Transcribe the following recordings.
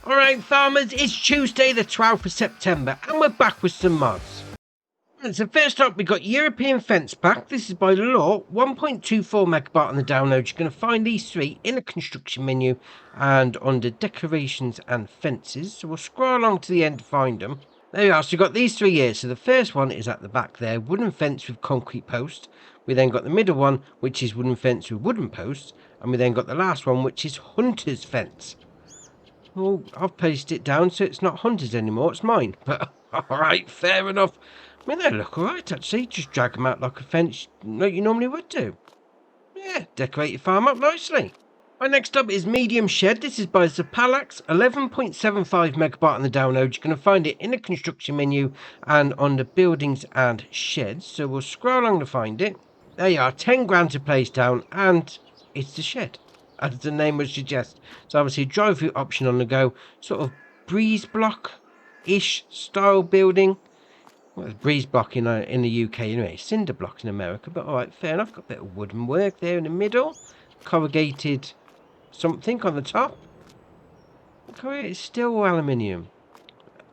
Alright farmers, it's Tuesday the 12th of September and we're back with some mods. So first up we got European Fence Pack. This is by law 1.24 megabyte on the download. You're going to find these three in the construction menu and under decorations and fences. So we'll scroll along to the end to find them. There you are, so you've got these three here. So the first one is at the back there, wooden fence with concrete post. We then got the middle one, which is wooden fence with wooden posts. And we then got the last one, which is hunter's fence. Well, I've placed it down so it's not Hunter's anymore, it's mine. But, alright, fair enough. I mean, they look alright, actually. Just drag them out like a fence, like you normally would do. Yeah, decorate your farm up nicely. Right, next up is Medium Shed. This is by Zapalax, 11.75 megabyte on the download. You're going to find it in the construction menu and on the buildings and sheds. So we'll scroll along to find it. There you are, 10 grand to place down, and it's the shed, as the name would suggest. So obviously a drive-through option on the go, sort of breeze block-ish style building. Well, it's breeze block in the UK anyway, cinder blocks in America, but alright, fair enough. Got a bit of wooden work there in the middle, corrugated something on the top. Corrugated steel or aluminium,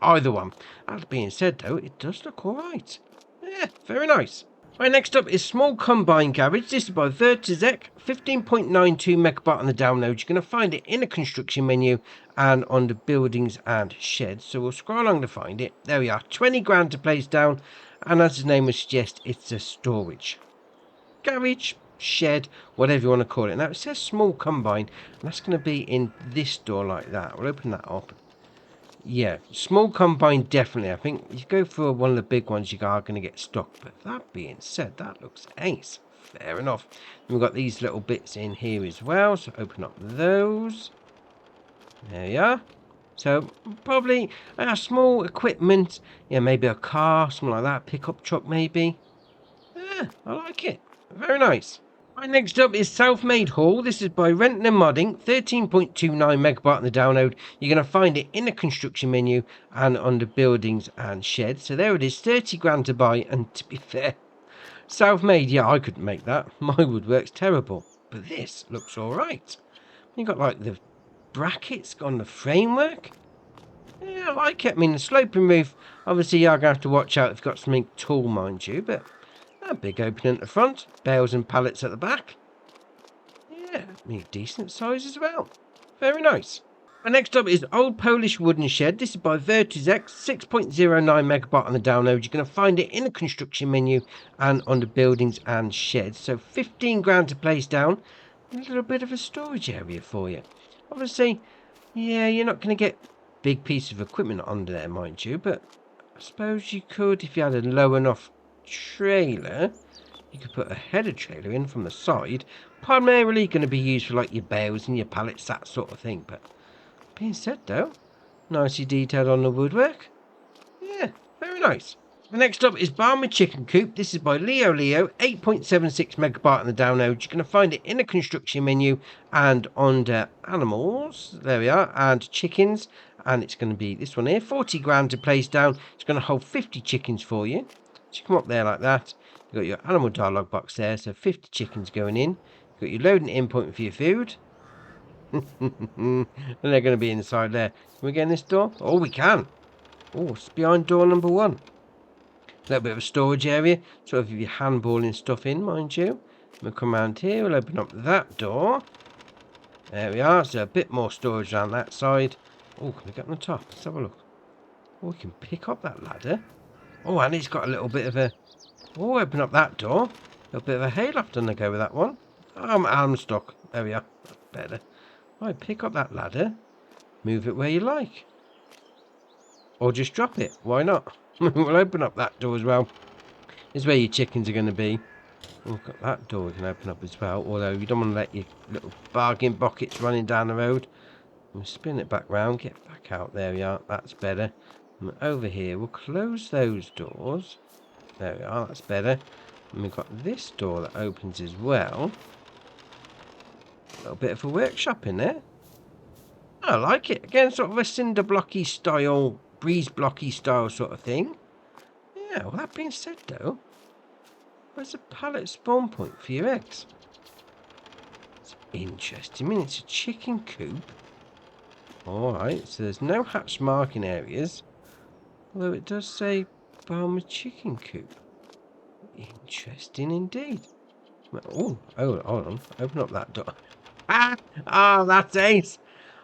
either one. That being said though, it does look alright. Yeah, very nice. Right, next up is Small Combine Garage. This is by Vertizek, 15.92 megabyte on the download. You're going to find it in the construction menu and on the buildings and sheds. So we'll scroll along to find it. There we are, 20 grand to place down. And as the name would suggest, it's a storage garage, shed, whatever you want to call it. Now it says Small Combine, and that's going to be in this door like that. We'll open that up. Yeah, small combine definitely. I think if you go for one of the big ones, you are going to get stuck. But that being said, that looks ace. Fair enough. And we've got these little bits in here as well. So open up those. There you are. So probably small equipment. Yeah, maybe a car, something like that. Pickup truck maybe. Yeah, I like it. Very nice. Right, next up is Self-Made Haul. This is by Renting and Modding, 13.29 megabyte on the download. You're going to find it in the construction menu and under buildings and sheds. So there it is, 30 grand to buy. And to be fair, self-made, yeah, I couldn't make that. My woodwork's terrible. But this looks all right. You got like the brackets on the framework. Yeah, I like it. I mean, the sloping roof, obviously you're going to have to watch out if you've got something tall, mind you, but a big opening at the front, bales and pallets at the back. Yeah, I mean, decent size as well. Very nice. And next up is Old Polish Wooden Shed. This is by Vertizek, 6.09 megabyte on the download. You're going to find it in the construction menu and on the buildings and sheds. So 15 grand to place down. A little bit of a storage area for you. Obviously, yeah, you're not going to get big piece of equipment under there, mind you, but I suppose you could if you had a low enough trailer. You could put a header trailer in from the side, primarily going to be used for like your bales and your pallets, that sort of thing. But being said though, nicely detailed on the woodwork. Yeah, very nice. The next up is Barn with Chicken Coop. This is by Leo, 8.76 megabyte on the download. You're going to find it in the construction menu and under animals. There we are, and chickens. And it's going to be this one here, 40 grand to place down. It's going to hold 50 chickens for you. So you come up there like that. You've got your animal dialogue box there, so 50 chickens going in. You've got your loading in point for your food. And they're going to be inside there. Can we get in this door? Oh, we can. Oh, it's behind door number 1. A little bit of a storage area, sort of if you're handballing stuff in, mind you. We'll come around here, we'll open up that door. There we are, so a bit more storage around that side. Oh, can we get on the top? Let's have a look. Oh, we can pick up that ladder. Oh, and it's got a little bit of a... Oh, open up that door. A little bit of a hayloft on the go with that one. I'm stuck. There we are. That's better. Right, pick up that ladder. Move it where you like. Or just drop it. Why not? We'll open up that door as well. This is where your chickens are going to be. We've got that door we can open up as well. Although you don't want to let your little bargain buckets running down the road. We'll spin it back round. Get back out. There we are. That's better. And over here, we'll close those doors. There we are. That's better. And we've got this door that opens as well. A little bit of a workshop in there. I like it. Again, sort of a cinder blocky style, breeze blocky style sort of thing. Yeah, well, that being said though, where's the pallet spawn point for your eggs? It's interesting. I mean, it's a chicken coop. Alright, so there's no hatch marking areas. Although it does say farmer chicken coop. Interesting indeed. Oh, hold on. Open up that door. Ah! Oh, that's ace.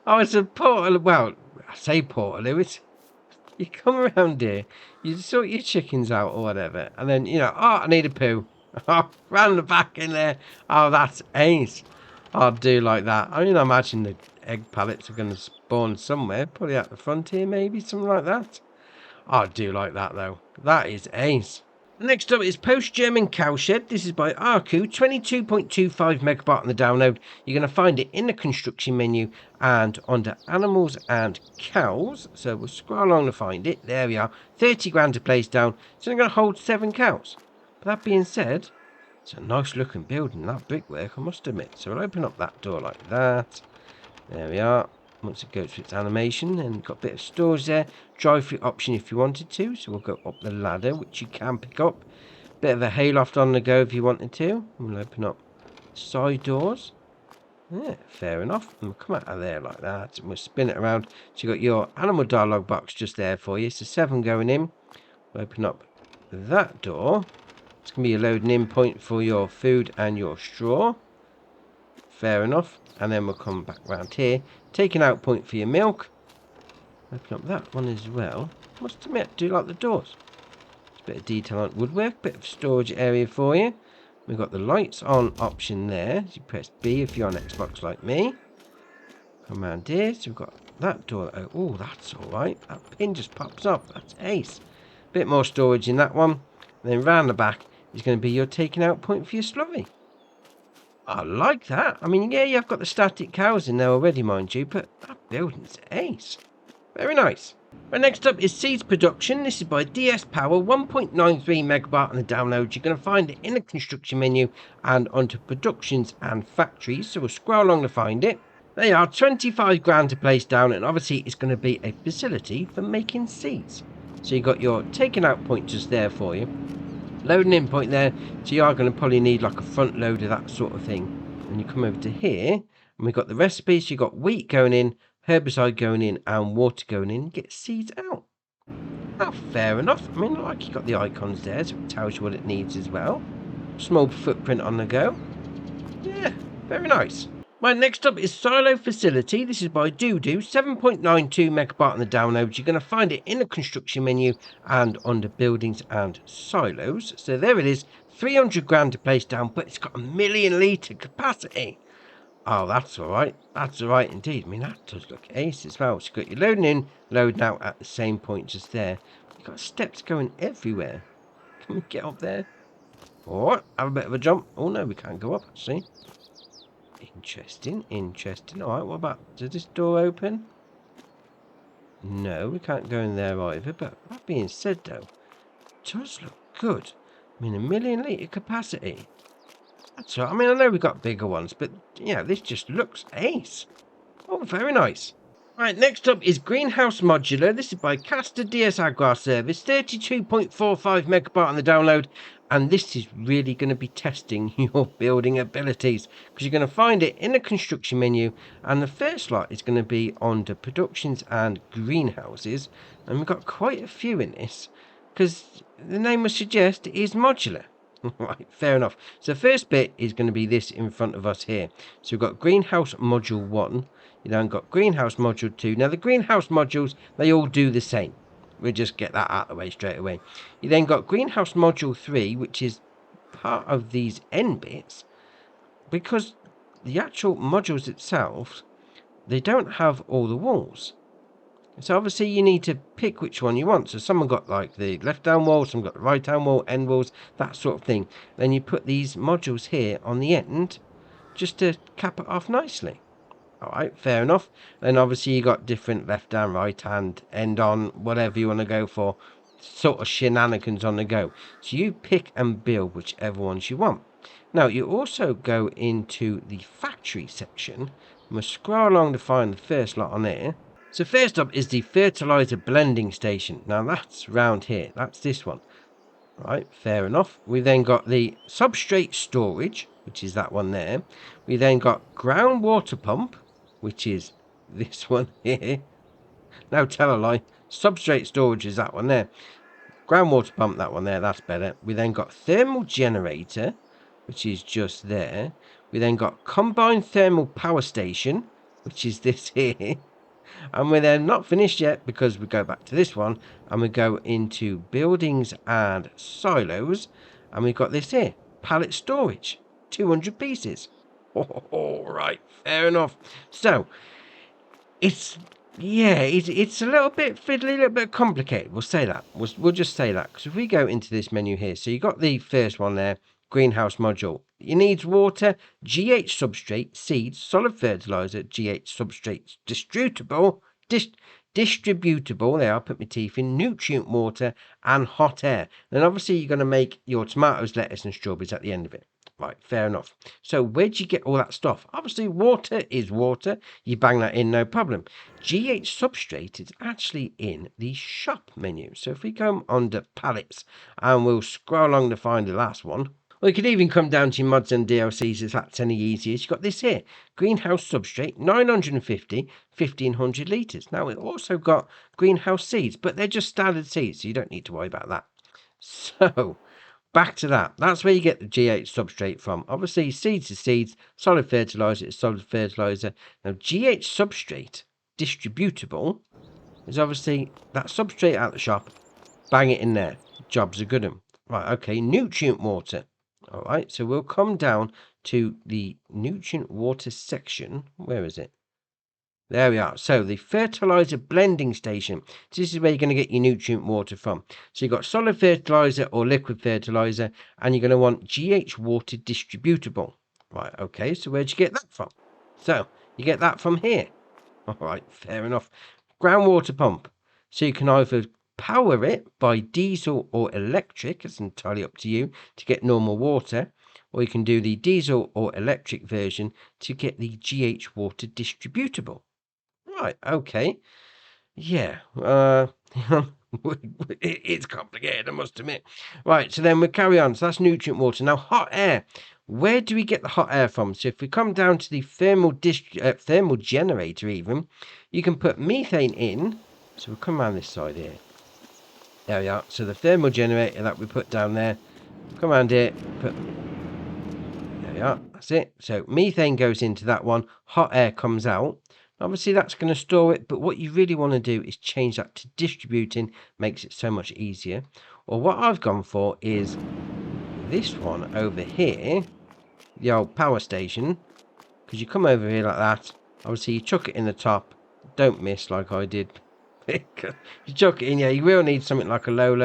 Oh, it's a portal. Well, I say portal. It's, you come around here, you sort your chickens out or whatever, and then, you know, oh, I need a poo. Oh, round the back in there. Oh, that's ace. I do like that. I mean, I imagine the egg pallets are going to spawn somewhere. Probably at the front here, maybe, something like that. I do like that, though. That is ace. Next up is Post-German Cowshed. This is by Arku, 22.25 megabyte on the download. You're going to find it in the construction menu and under animals and cows. So we'll scroll along to find it. There we are. 30 grand to place down. So I'm going to hold 7 cows. But that being said, it's a nice looking building, that brickwork, I must admit. So we'll open up that door like that. There we are. Once it goes through its animation, and got a bit of storage there. Drive-through option if you wanted to. So we'll go up the ladder, which you can pick up. Bit of a hayloft on the go if you wanted to. We'll open up side doors. Yeah, fair enough. And we'll come out of there like that. And we'll spin it around. So you've got your animal dialogue box just there for you. So 7 going in. We'll open up that door. It's going to be a loading in point for your food and your straw. Fair enough. And then we'll come back round here. Take an out point for your milk. Open up that one as well. Must admit, do like the doors. There's a bit of detail on woodwork. Bit of storage area for you. We've got the lights on option there. So you press B if you're on Xbox like me. Come around here. So we've got that door. Oh, that's alright. That pin just pops up. That's ace. Bit more storage in that one. And then round the back is going to be your taking out point for your slurry. I like that. I mean, yeah, you've got the static cows in there already, mind you, but that building's ace. Very nice. Right, next up is Seeds Production. This is by DS Power, 1.93 megabyte on the download. You're going to find it in the construction menu and under productions and factories. So we'll scroll along to find it. They are 25 grand to place down, and obviously it's going to be a facility for making seeds. So you've got your taking out point just there for you. Loading in point there, so you are going to probably need like a front loader, that sort of thing. And you come over to here, and we've got the recipes. So you've got wheat going in, herbicide going in, and water going in. Get seeds out. Oh, fair enough. I mean, like, you got the icons there, so it tells you what it needs as well. Small footprint on the go. Yeah, very nice. Right, next up is Silo Facility. This is by Doodoo, 7.92 megabyte on the download. You're going to find it in the construction menu and under buildings and silos. So there it is, 300 grand to place down, but it's got 1 million litre capacity. Oh, that's all right. That's all right indeed. I mean, that does look ace as well. So you've got your loading in, loading out at the same point just there. You've got steps going everywhere. Can we get up there? All right, have a bit of a jump. Oh, no, we can't go up, actually. Interesting, interesting. Alright, what about, does this door open? No, we can't go in there either, but that being said though, it does look good. I mean, 1 million litre capacity. That's all right. I mean, I know we've got bigger ones, but yeah, this just looks ace. Oh, very nice. Right, next up is Greenhouse Modular. This is by Caster DS Agri Service, 32.45 megabyte on the download. And this is really going to be testing your building abilities, because you're going to find it in the construction menu. And the first lot is going to be under productions and greenhouses. And we've got quite a few in this, because the name would suggest it is modular. Right, fair enough. So the first bit is going to be this in front of us here. So we've got Greenhouse Module 1. You then got Greenhouse Module 2. Now the Greenhouse modules, they all do the same. We'll just get that out of the way straight away. You then got Greenhouse Module 3, which is part of these end bits, because the actual modules itself, they don't have all the walls. So obviously you need to pick which one you want. So someone got like the left-hand wall, some got the right-hand wall, end walls, that sort of thing. Then you put these modules here on the end, just to cap it off nicely. Alright, fair enough. Then obviously you got different left hand, right hand, end on, whatever you want to go for. Sort of shenanigans on the go. So you pick and build whichever ones you want. Now you also go into the factory section. And we'll scroll along to find the first lot on there. So first up is the fertilizer blending station. Now that's round here. That's this one. Right, fair enough. We then got the substrate storage, which is that one there. We then got groundwater pump, which is this one here. No, tell a lie. Substrate storage is that one there. Groundwater pump, that one there, that's better. We then got thermal generator, which is just there. We then got combined thermal power station, which is this here. And we're then not finished yet, because we go back to this one and we go into buildings and silos, and we've got this here, pallet storage, 200 pieces. All right, fair enough. So it's, yeah, it's a little bit fiddly, a little bit complicated. We'll say that. We'll just say that. Because if we go into this menu here, so you got the first one there, greenhouse module. It needs water, GH substrate, seeds, solid fertilizer, GH substrate, distributable, there, I'll put my teeth in, nutrient water, and hot air. Then obviously you're going to make your tomatoes, lettuce, and strawberries at the end of it. Right, fair enough. So where'd you get all that stuff? Obviously, water is water. You bang that in, no problem. GH substrate is actually in the shop menu. So if we come under pallets and we'll scroll along to find the last one. Or you could even come down to your mods and DLCs if that's any easier. You've got this here. Greenhouse substrate, 950, 1500 litres. Now, we've also got greenhouse seeds, but they're just standard seeds, so you don't need to worry about that. So back to that. That's where you get the GH substrate from. Obviously, seeds is seeds, solid fertilizer is solid fertilizer. Now, GH substrate, distributable, is obviously that substrate out the shop. Bang it in there. Job's a good one. Right, okay, nutrient water. All right, so we'll come down to the nutrient water section. Where is it? There we are. So the fertilizer blending station. This is where you're going to get your nutrient water from. So you've got solid fertilizer or liquid fertilizer, and you're going to want GH water distributable. Right, okay, so where'd you get that from? So you get that from here. All right, fair enough. Groundwater pump. So you can either power it by diesel or electric, it's entirely up to you, to get normal water, or you can do the diesel or electric version to get the GH water distributable. Right, okay. Yeah, it's complicated, I must admit. Right, so then we'll carry on. So that's nutrient water. Now, hot air. Where do we get the hot air from? So if we come down to the thermal generator even, you can put methane in. So we'll come around this side here. There we are. So the thermal generator that we put down there, come around here, there we are. That's it. So methane goes into that one. Hot air comes out. Obviously, that's going to store it, but what you really want to do is change that to distributing. Makes it so much easier. Or what I've gone for is this one over here, the old power station, because you come over here like that. Obviously, you chuck it in the top. Don't miss like I did. You chuck it in, yeah, you will need something like a wheel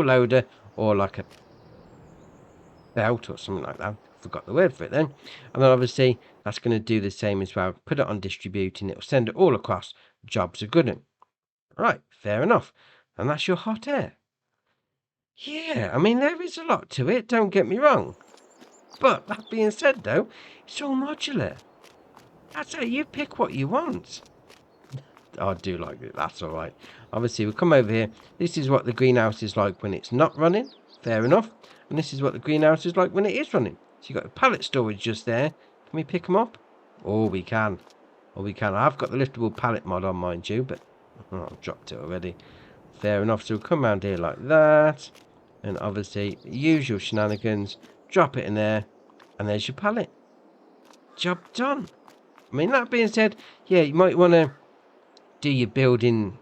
loader, or like a belt or something like that. Forgot the word for it then. And then obviously that's going to do the same as well. Put it on distributing, it'll send it all across. Job's a good one. Right, fair enough. And that's your hot air. Yeah, I mean, there is a lot to it, don't get me wrong. But that being said though, it's all modular. That's it, you pick what you want. I do like it, that's alright. Obviously, we'll come over here. This is what the greenhouse is like when it's not running. Fair enough. And this is what the greenhouse is like when it is running. So you've got the pallet storage just there. Can we pick them up? Oh, we can. Oh, we can. I've got the liftable pallet mod on, mind you, but I've dropped it already. Fair enough. So we'll come around here like that. And obviously, usual shenanigans. Drop it in there. And there's your pallet. Job done. I mean, that being said, yeah, you might want to do your building.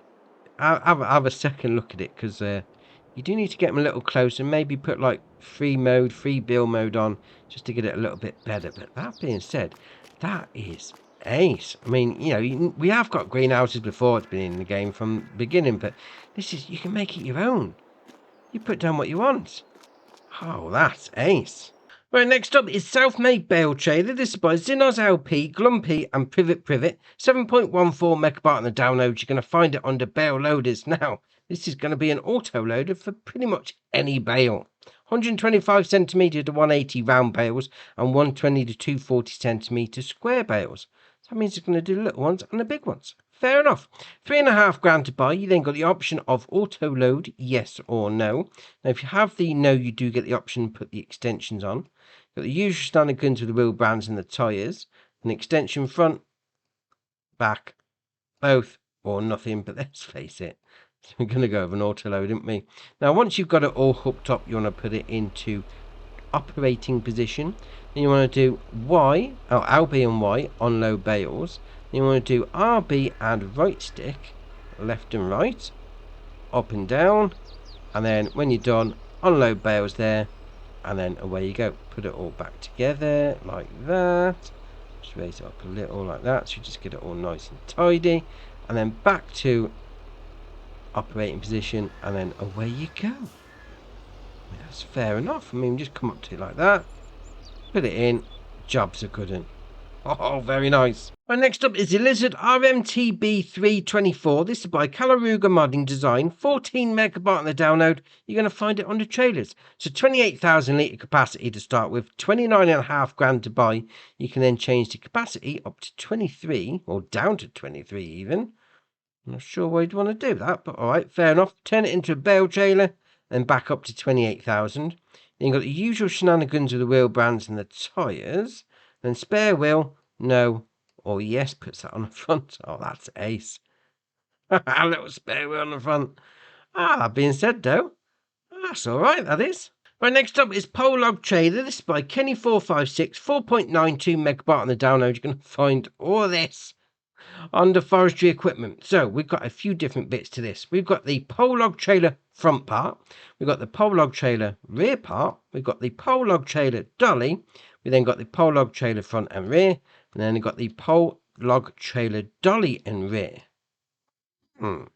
Have a second look at it, because you do need to get them a little closer. Maybe put like free build mode on, just to get it a little bit better. But that being said, that is ace. I mean, you know, we have got greenhouses before. It's been in the game from the beginning, but this is, you can make it your own. You put down what you want. Oh, that's ace. Right, next up is Self-Made Bale Trader. This is by Zinnoz LP, Glumpy and Privet. 7.14 megabyte on the download. You're going to find it under bale loaders. Now, this is going to be an auto loader for pretty much any bale. 125 centimetre to 180 round bales and 120 to 240 centimetre square bales. So that means it's going to do the little ones and the big ones. Fair enough. £3.5 grand to buy. You then got the option of auto load, yes or no. Now, if you have the no, you do get the option to put the extensions on. Got the usual standard guns with the wheel brands and the tyres. An extension front, back, both, or nothing. But let's face it, we're going to go with an auto load, aren't we? Now, once you've got it all hooked up, you want to put it into operating position. Then you want to do LB and Y on low bales. Then you want to do RB and right stick, left and right, up and down, and then when you're done, unload bales there, and then away you go. Put it all back together like that. Just raise it up a little like that, so you just get it all nice and tidy, and then back to operating position, and then away you go. That's fair enough. I mean, just come up to it like that, put it in, jobs are good. And oh, very nice. Right, next up is the Lizard RMTB324. This is by Calaruga Modding Design. 14 megabyte on the download. You're going to find it on the trailers. So 28,000 litre capacity to start with, 29.5 grand to buy. You can then change the capacity up to 23, or down to 23 even. I'm not sure why you'd want to do that, but alright, fair enough. Turn it into a bale trailer, then back up to 28,000. Then you've got the usual shenanigans with the wheel brands and the tyres. Then spare wheel, no, or yes, puts that on the front. Oh, that's ace. A little spare wheel on the front. That being said, though, that's alright, that is. Right, next up is Polog Trailer. This is by Kenny456, 4.92 megabyte on the download. You're going to find all of this under forestry equipment. So we've got a few different bits to this. We've got the Polog trailer front part, we've got the Polog trailer rear part, we've got the Polog trailer dolly, we then got the Polog trailer front and rear, and then we've got the Polog trailer dolly and rear.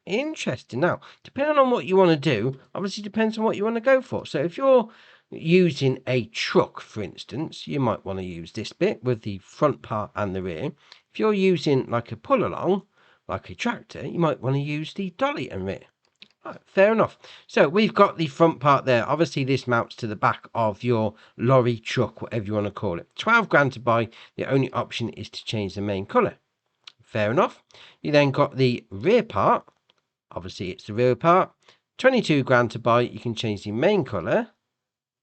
Interesting. Now, depending on what you want to do, obviously depends on what you want to go for. So if you're using a truck, for instance, you might want to use this bit with the front part and the rear. If you're using like a pull along, like a tractor, you might want to use the dolly and rear. Right, fair enough. So we've got the front part there. Obviously this mounts to the back of your lorry, truck, whatever you want to call it. 12 grand to buy. The only option is to change the main colour. Fair enough. You then got the rear part. Obviously it's the rear part. 22 grand to buy. You can change the main colour.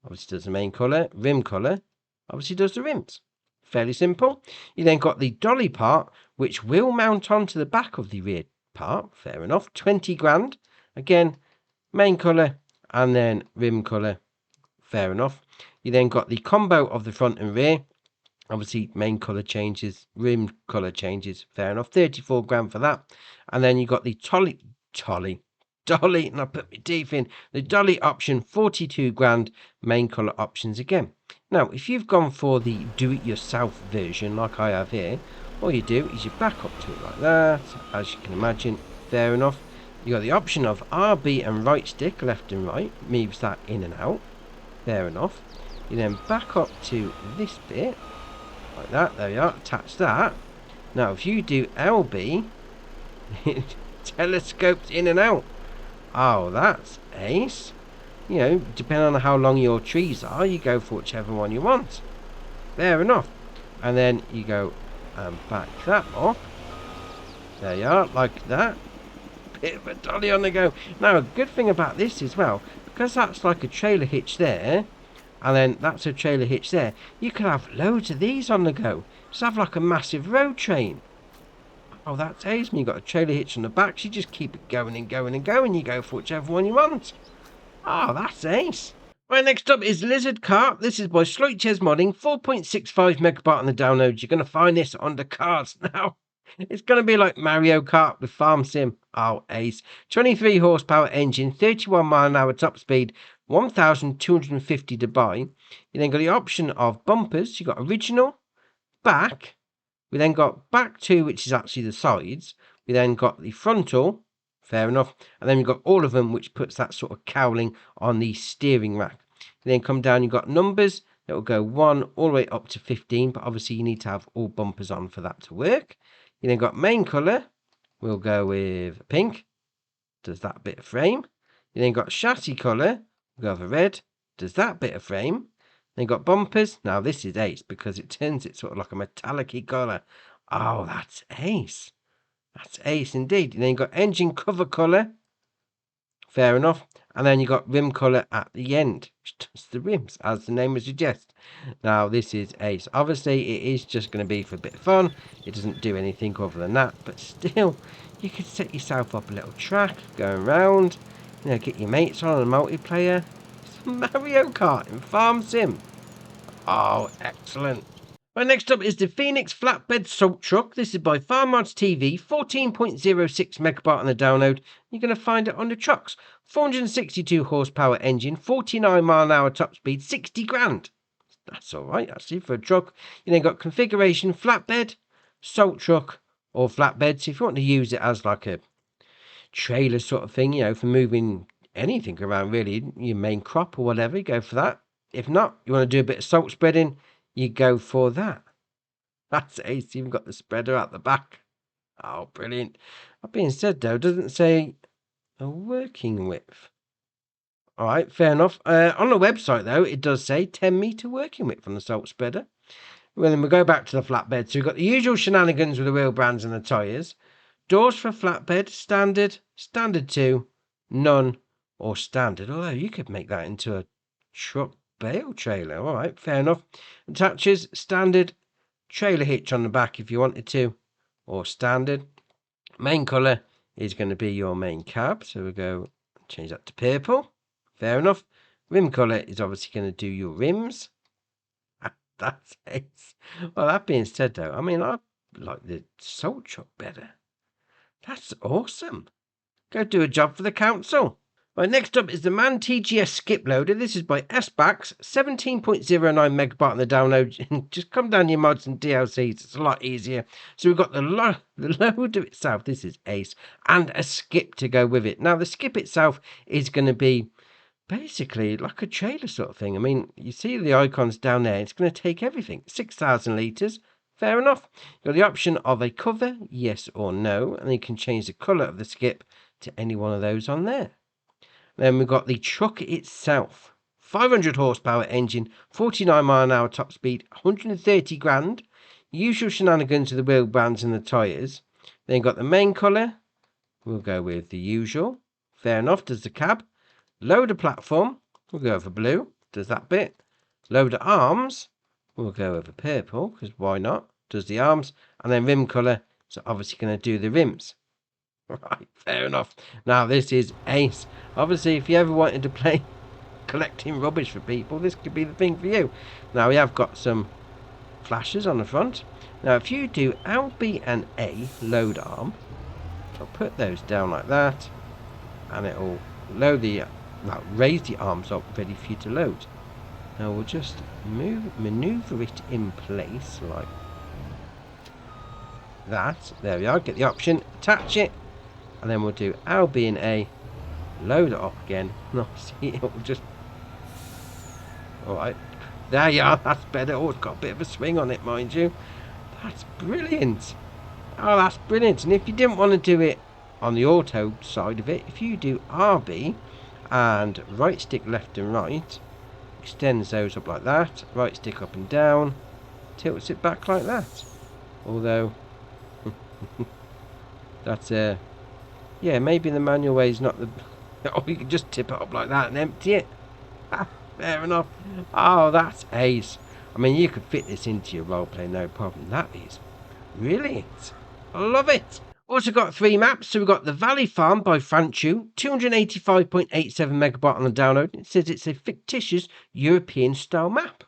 Obviously does the main colour. Rim colour. Obviously does the rims. Fairly simple. You then got the dolly part, which will mount onto the back of the rear part. Fair enough. 20 grand. Again, main colour and then rim colour. Fair enough. You then got the combo of the front and rear. Obviously, main colour changes, rim colour changes. Fair enough. 34 grand for that. And then you got the dolly, and I put my teeth in. The dolly option, 42 grand. Main colour options again. Now, if you've gone for the do-it-yourself version, like I have here, all you do is you back up to it like that, as you can imagine. Fair enough. You got the option of RB and right stick, left and right, moves that in and out. Fair enough. You then back up to this bit, like that. There you are. Attach that. Now, if you do LB, it telescopes in and out. Oh, that's ace. You know, depending on how long your trees are, you go for whichever one you want. Fair enough. And then you go and back that up. There you are, like that. Bit of a dolly on the go. Now, a good thing about this as well, because that's like a trailer hitch there, and then that's a trailer hitch there, you can have loads of these on the go. Just have like a massive road train. Oh, that's ace. When you've got a trailer hitch on the back, so you just keep it going and going and going. You go for whichever one you want. Oh, that's ace. Right, next up is Lizard Kart. This is by Schleutches Modding. 4.65 megabyte on the download. You're going to find this under cards now. It's going to be like Mario Kart with Farm Sim. Oh, ace. 23 horsepower engine, 31 mile an hour top speed, 1,250 to buy. You then got the option of bumpers. You got original, back. We then got back 2, which is actually the sides. We then got the frontal. Fair enough. And then we've got all of them, which puts that sort of cowling on the steering rack. You then come down, you've got numbers. It will go 1 all the way up to 15, but obviously you need to have all bumpers on for that to work. You then got main colour. We'll go with pink. Does that bit of frame. You then got chassis colour. We'll go with red. Does that bit of frame. Then you got bumpers. Now this is ace because it turns it sort of like a metallic-y colour. Oh, that's ace. That's ace indeed. And then you got engine cover colour. Fair enough. And then you got rim colour at the end, which does the rims, as the name would suggest. Now, this is ace. Obviously, it is just going to be for a bit of fun. It doesn't do anything other than that. But still, you could set yourself up a little track, going around, get your mates on a multiplayer. It's Mario Kart in Farm Sim. Oh, excellent. Right, next up is the Phoenix Flatbed Salt Truck. This is by FarmMods TV, 14.06 megabyte on the download. You're going to find it on the trucks. 462 horsepower engine, 49 mile an hour top speed, 60 grand. That's all right, actually, for a truck. You then got configuration, flatbed, salt truck, or flatbed. So if you want to use it as like a trailer sort of thing, for moving anything around, really, your main crop or whatever, you go for that. If not, you want to do a bit of salt spreading, you go for that. That's ace. Even got the spreader at the back. Oh, brilliant. That being said, though, doesn't say a working width. All right, fair enough. On the website, though, it does say 10-meter working width on the salt spreader. Well, then we'll go back to the flatbed. So we've got the usual shenanigans with the wheel brands and the tyres. Doors for flatbed, standard, standard 2, none, or standard. Although you could make that into a truck bale trailer. All right, fair enough. Attaches, standard, trailer hitch on the back if you wanted to, or standard. Main colour is going to be your main cab. So we'll go change that to purple. Fair enough. Rim colour is obviously going to do your rims. That's it. Well, that being said, though, I mean, I like the salt truck better. That's awesome. Go do a job for the council. Right, next up is the MAN TGS skip loader. This is by S-Backs, 17.09 megabyte on the download. Just come down your mods and DLCs. It's a lot easier. So we've got the loader itself. This is ace. And a skip to go with it. Now, the skip itself is going to be basically like a trailer sort of thing. I mean, you see the icons down there. It's going to take everything. 6,000 litres. Fair enough. You've got the option of a cover, yes or no. And you can change the colour of the skip to any one of those on there. Then we've got the truck itself. 500 horsepower engine, 49 mile an hour top speed, 130 grand. Usual shenanigans of the wheel bands and the tyres. Then you've got the main colour. We'll go with the usual. Fair enough, does the cab. Loader platform. We'll go over blue. Does that bit. Loader arms. We'll go over purple, because why not? Does the arms. And then rim colour. So obviously going to do the rims. Right, fair enough. Now, this is ace. Obviously, if you ever wanted to play collecting rubbish for people, this could be the thing for you. Now, we have got some flashes on the front. Now, if you do LB and A load arm, I'll put those down like that, and it'll load the, raise the arms up ready for you to load. Now, we'll just maneuver it in place like that. There we are. Get the option, attach it. And then we'll do LB and A, load it up again. No, see, it'll just... Alright, there you are, that's better. Oh, it's got a bit of a swing on it, mind you. That's brilliant. Oh, that's brilliant. And if you didn't want to do it on the auto side of it, if you do RB and right stick left and right, extends those up like that, right stick up and down, tilts it back like that. Although, that's a... Yeah, maybe the manual way is not the... Or you can just tip it up like that and empty it. Fair enough. Oh, that's ace. I mean, you could fit this into your roleplay, no problem. That is brilliant. I love it. Also got 3 maps. So we've got the Valley Farm by Franchu, 285.87 megabyte on the download. It says it's a fictitious European-style map.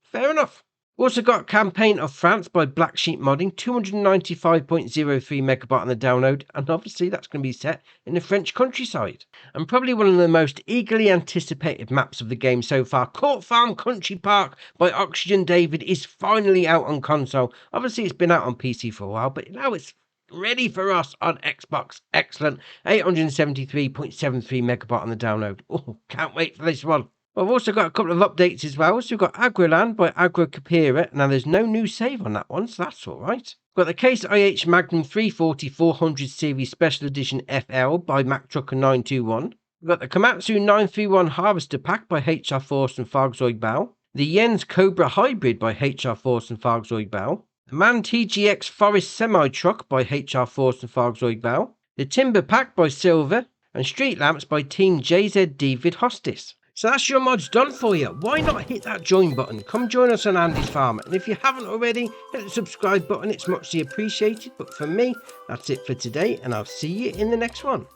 Fair enough. Also got Campaign of France by Black Sheep Modding, 295.03 megabyte on the download, and obviously that's going to be set in the French countryside. And probably one of the most eagerly anticipated maps of the game so far, Court Farm Country Park by Oxygen David is finally out on console. Obviously it's been out on PC for a while, but now it's ready for us on Xbox. Excellent. 873.73 megabyte on the download. Oh, can't wait for this one. Well, I've also got a couple of updates as well. So we've got Agroland by Agro Capira. Now, there's no new save on that one, so that's all right. We've got the Case IH Magnum 340 400 Series Special Edition FL by MacTrucker921. We've got the Komatsu 931 Harvester Pack by HR Force and Fargzoid Bow. The Jens Cobra Hybrid by HR Force and Fargzoid Bow. The MAN TGX Forest Semi-Truck by HR Force and Fargzoid Bow. The Timber Pack by Silver. and street lamps by Team JZD Vid Hostis. So that's your mods done for you. Why not hit that join button? Come join us on Andy's Farm. And if you haven't already, hit the subscribe button. It's muchly appreciated. But for me, that's it for today. And I'll see you in the next one.